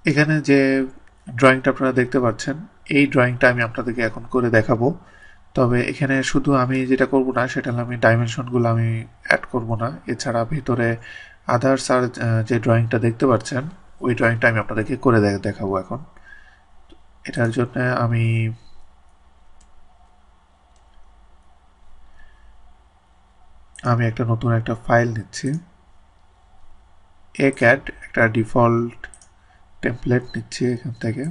এখানে যে ড্রয়িংটা আপনারা দেখতে পাচ্ছেন, এই ড্রয়িংটা আমি আপনাদেরকে এখন করে দেখাবো। তবে এখানে শুধু আমি যেটা করব না সেটা হলো আমি ডাইমেনশনগুলো আমি অ্যাড করব না। এছাড়া ভিতরে আদার্স আর যে ড্রয়িংটা দেখতে পাচ্ছেন ওই ড্রয়িংটা আমি আপনাদেরকে করে দেখাবো এখন। এটার জন্য আমি আমি একটা নতুন একটা ফাইল নিচ্ছি। এক্যাড একটা ডিফল্ট টেমপ্লেট নিচ্ছি এখান থেকে।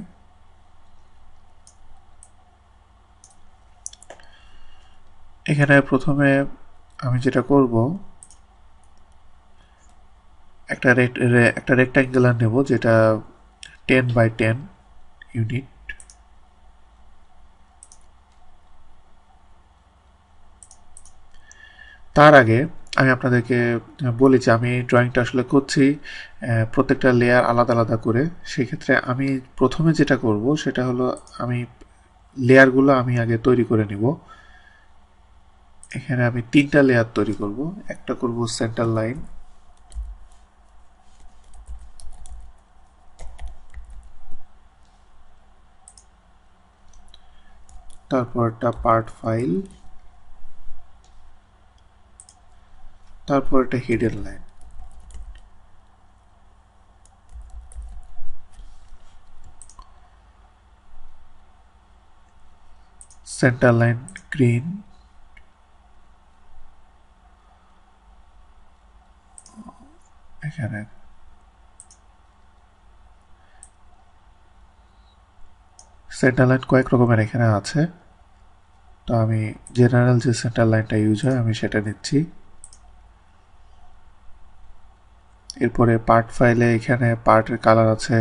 এখানে প্রথমে আমি যেটা করব, একটা রেক্ট্যাঙ্গুলার নেব যেটা 10 বাই 10 ইউনিট। তার আগে আমি আপনাদেরকে বলি যে আমি ড্রয়িংটা আসলে করছি প্রত্যেকটা লেয়ার আলাদা আলাদা করে। সেক্ষেত্রে আমি প্রথমে যেটা করব সেটা হলো আমি লেয়ারগুলো আমি আগে তৈরি করে নিব। এখানে আমি 3টা লেয়ার তৈরি করব। একটা করব সেন্টার লাইন, তারপর একটা পার্ট ফাইল, তারপর একটা hidden line. Centre line green, এখানে সেন্টার লাইন কয়েক রকমের এখানে আছে, তো আমি জেনারেল যে সেন্টার লাইনটা ইউজ হয় আমি সেটা নিচ্ছি। এরপরে পার্ট ফাইলে এখানে পার্টের কালার আছে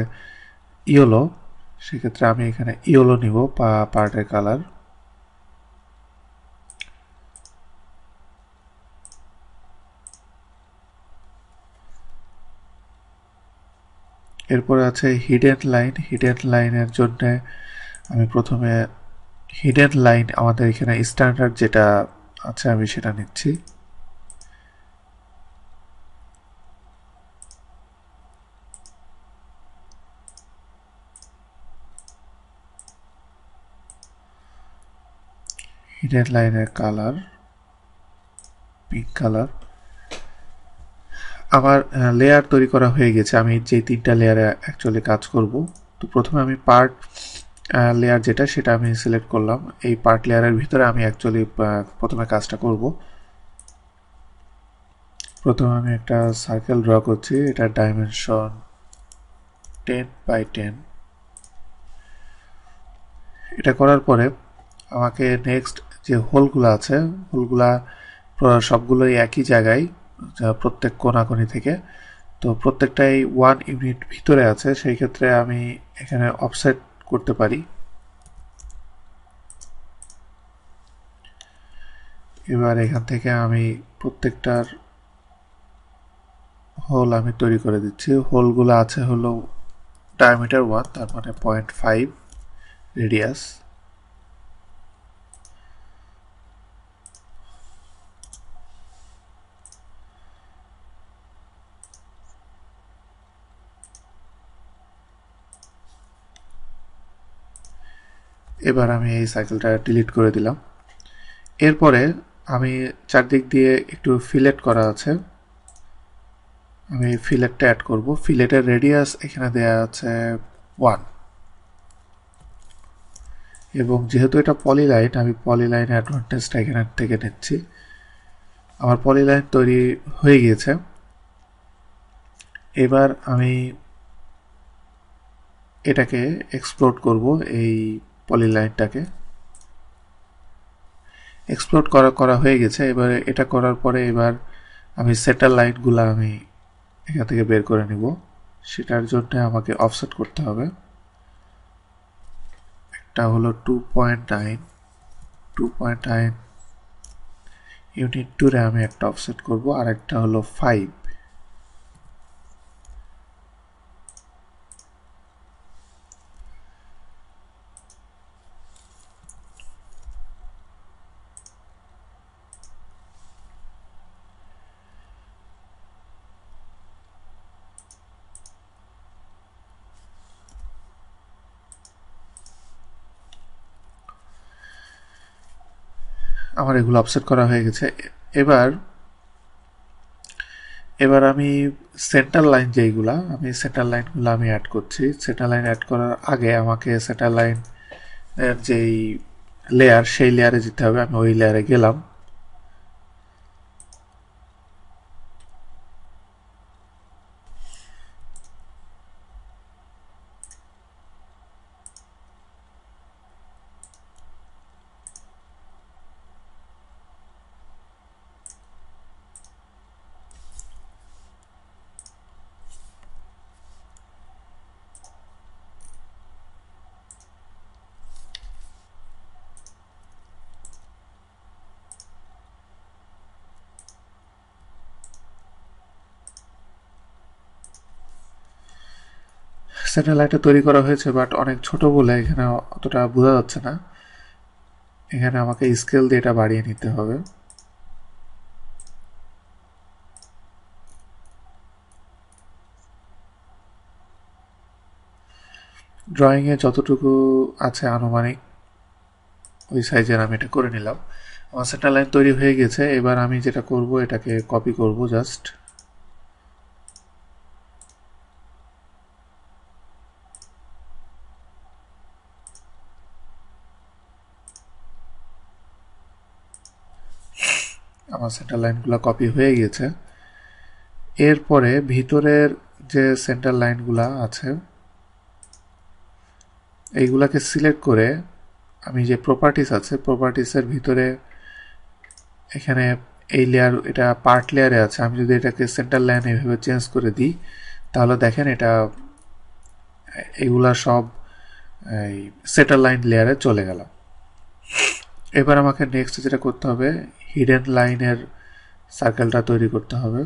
ইয়েলো, সেক্ষেত্রে আমি এখানে ইয়েলো নিব পার্টের কালার। এরপরে আছে হিডেন লাইন। হিডেন লাইনের জন্য আমি প্রথমে হিডেন লাইন আমাদের এখানে স্ট্যান্ডার্ড যেটা আছে আমি সেটা নিচ্ছি। হিডেন লাইনের কালার পিঙ্ক কালার। আমার লেয়ার তৈরি করা হয়ে গেছে, আমি যে 3টা লেয়ারে অ্যাকচুয়ালি কাজ করব। তো প্রথমে আমি পার্ট লেয়ার যেটা সেটা আমি সিলেক্ট করলাম। এই পার্ট লেয়ারের ভিতরে আমি অ্যাকচুয়ালি প্রথমে কাজটা করব। প্রথমে আমি একটা সার্কেল ড্র করছি, এটা ডাইমেনশন 10 বাই 10। এটা করার পরে আমাকে নেক্সট যে হোলগুলো আছে, হোলগুলা সবগুলোই একই জায়গায়, প্রত্যেক কোণাকোণি থেকে। তো প্রত্যেকটাই 1 ইউনিট ভিতরে আছে, সেই ক্ষেত্রে আমি এখানে অফসেট করতে পারি। এবার এখান থেকে আমি প্রত্যেকটার হোল আমি তৈরি করে দিচ্ছি। হোলগুলো আছে হলো ডায়ামিটার 1, তার মানে 0.5 রেডিয়াস। এবার আমি এই সাইকেলটা ডিলিট করে দিলাম। এরপরে আমি চারদিক দিয়ে একটু ফিলেট করা আছে, আমি ফিলেটটা অ্যাড করব। ফিলেটের রেডিয়াস এখানে দেয়া আছে 1, এবং যেহেতু এটা পলিলাইন আমি পলিলাইন অ্যাডভান্টেজটা এখানে থেকে নিচ্ছি। আমার পলিলাইন তৈরি হয়ে গিয়েছে। এবার আমি এটাকে এক্সপ্লোর করব, এই পলিলাইনটাকে এক্সপ্লোর করা হয়ে গেছে। এবার এটা করার পরে এবার আমি সেন্টার লাইনগুলো আমি এখান থেকে বের করে নিব। সেটার জন্য আমাকে অফসেট করতে হবে। একটা হলো 2.9, 2.9 ইউনিট 2 আমি একটা অফসেট করব, আর একটা হলো 5। আমার এগুলো অফসেট করা হয়ে গেছে। এবার এবার আমি সেন্টার লাইন যেইগুলা, আমি সেন্টার লাইনগুলো আমি অ্যাড করছি। সেন্টার লাইন অ্যাড করার আগে আমাকে সেন্টার লাইন এর যেই লেয়ার, সেই লেয়ারে যেতে হবে। আমি ওই লেয়ারে গেলাম। সেন্টার লাইনটা তৈরি করা হয়েছে, বাট অনেক ছোট বলে এখানে অতটা বোঝা যাচ্ছে না। এখানে আমাকে স্কেল দিয়ে এটা বাড়িয়ে নিতে হবে। ড্রয়িংয়ে যতটুকু আছে আনুমানিক ওই সাইজের আমি এটা করে নিলাম। আমার সেন্টার লাইন তৈরি হয়ে গেছে। এবার আমি যেটা করব, এটাকে কপি করব জাস্ট। আমার সেন্টার লাইনগুলো কপি হয়ে গেছে। এরপরে ভিতরের যে সেন্টার লাইনগুলা আছে এইগুলাকে সিলেক্ট করে আমি যে প্রপার্টিস আছে, প্রপার্টিসের ভিতরে এখানে এই লেয়ার, এটা পার্ট লেয়ারে আছে। আমি যদি এটাকে সেন্টার লাইন এইভাবে চেঞ্জ করে দিই, তাহলে দেখেন এটা এগুলা সব এই সেন্টার লাইন লেয়ারে চলে গেল। এবার আমাকে নেক্সট যেটা করতে হবে, হিডেন লাইনের সার্কেলটা তৈরি করতে হবে।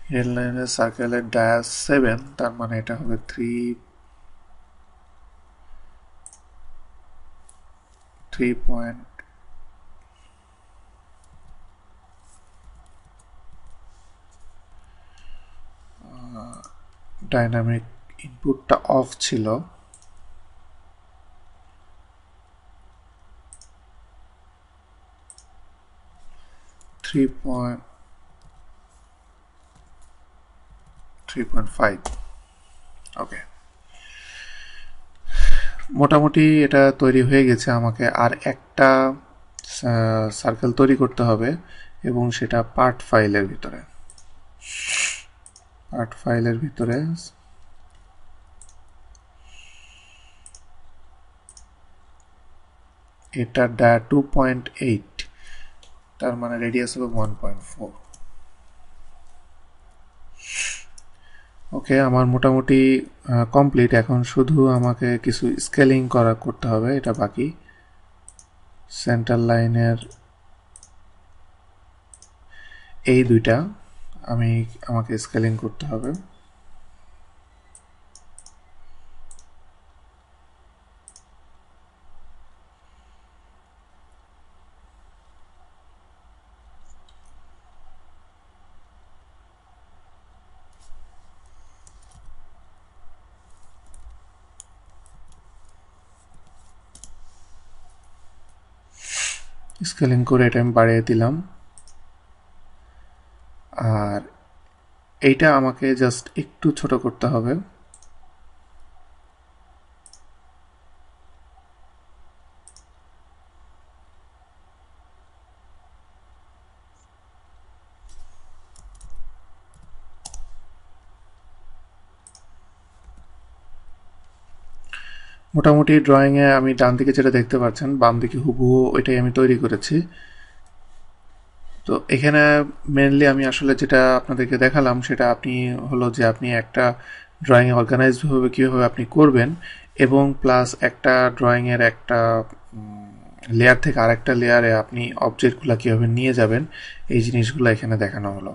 হিডেন লাইনের সার্কেলের ডায়াস 7, তার মানে এটা হবে 3 পয়েন্ট ডাইনামিক ইনপুটটা অফ ছিল। Three point 3.5। ওকে, মোটামুটি এটা তৈরি হয়ে গেছে। আমাকে আর একটা সার্কেল তৈরি করতে হবে, এবং সেটা পার্ট ফাইলের ভিতরে। পার্ট ফাইলের ভিতরে এটা 2.8, তার মানে রেডিয়াস হবে 1.4। ওকে, আমার মোটামুটি কমপ্লিট। এখন শুধু আমাকে কিছু স্কেলিং করতে হবে, এটা বাকি। সেন্টার লাইনের এই দুইটা আমাকে স্কেলিং করতে হবে। স্কেলিং করে এটা আমি বাড়িয়ে দিলাম। আর এইটা আমাকে জাস্ট একটু ছোট করতে হবে। মোটামুটি ড্রয়িংয়ে আমি ডান দিকে যেটা দেখতে পাচ্ছেন, বাম দিকে হুবহু ওইটাই আমি তৈরি করেছি। তো এখানে মেনলি আমি আসলে যেটা আপনাদেরকে দেখালাম সেটা হলো যে আপনি একটা ড্রয়িং অর্গানাইজডভাবে কীভাবে আপনি করবেন, এবং প্লাস একটা ড্রয়িংয়ের একটা লেয়ার থেকে আরেকটা লেয়ারে আপনি অবজেক্টগুলো কীভাবে নিয়ে যাবেন, এই জিনিসগুলো এখানে দেখানো হলো।